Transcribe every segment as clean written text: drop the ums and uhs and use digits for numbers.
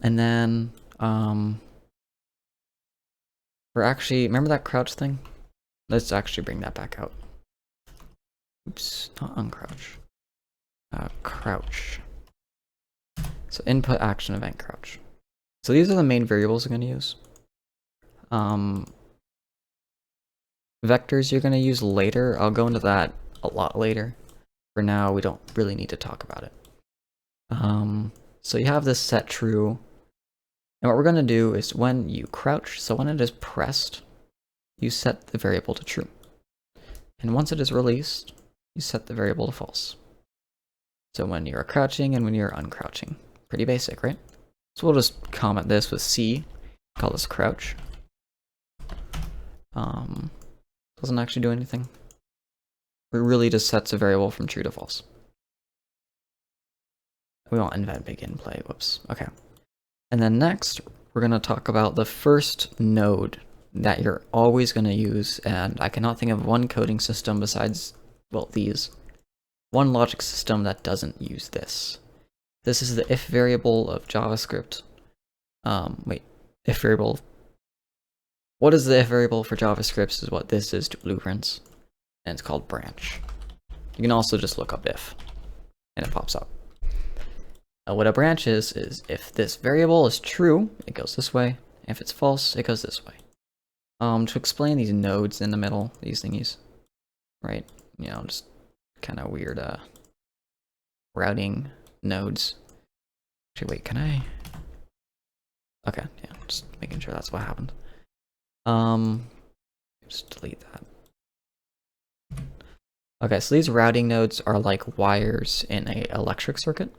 And then, we're actually, remember that crouch thing? Let's actually bring that back out. Oops, not uncrouch. Crouch. So input action event crouch. So these are the main variables we're going to use. Vectors you're going to use later. I'll go into that a lot later. For now, we don't really need to talk about it. So you have this set true. And what we're going to do is when you crouch, so when it is pressed, you set the variable to true. And once it is released, you set the variable to false. So when you're crouching and when you're uncrouching. Pretty basic, right? So we'll just comment this with C, call this crouch. Doesn't actually do anything. It really just sets a variable from true to false. We won't invent begin play, whoops, okay. And then next, we're gonna talk about the first node that you're always gonna use, and I cannot think of one coding system besides, well, these. One logic system that doesn't use this. This is the if variable of JavaScript. If variable. What is the if variable for JavaScript is what this is to Blueprints, and it's called branch. You can also just look up if, and it pops up. What a branch is if this variable is true, it goes this way. If it's false, it goes this way. To explain these nodes in the middle, these thingies, right? You know, just kind of weird routing nodes. Actually, wait, can I? Okay, yeah, just making sure that's what happened. Just delete that. Okay, so these routing nodes are like wires in an electric circuit.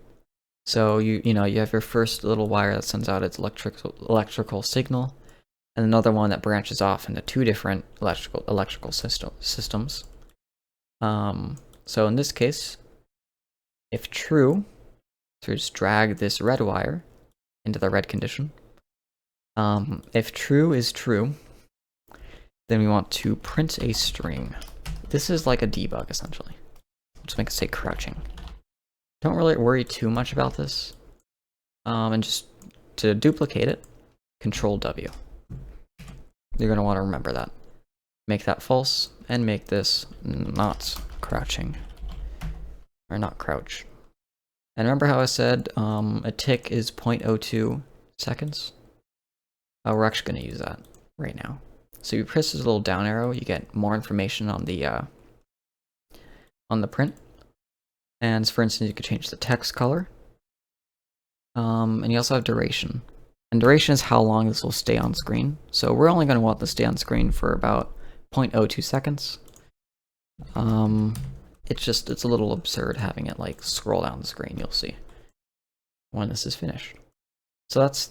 So you have your first little wire that sends out its electrical signal, and another one that branches off into two different electrical systems. So in this case, if true, so just drag this red wire into the red condition. If true is true, then we want to print a string. This is like a debug essentially. Just make it say crouching. Don't really worry too much about this. And just to duplicate it, Control W. You're going to want to remember that. Make that false, and make this not crouching. Or not crouch. And remember how I said a tick is 0.02 seconds? We're actually going to use that right now. So you press this little down arrow, you get more information on the print. And for instance, you could change the text color. And you also have duration. And duration is how long this will stay on screen. So we're only going to want this to stay on screen for about 0.02 seconds. It's a little absurd having it like scroll down the screen, you'll see when this is finished. So that's,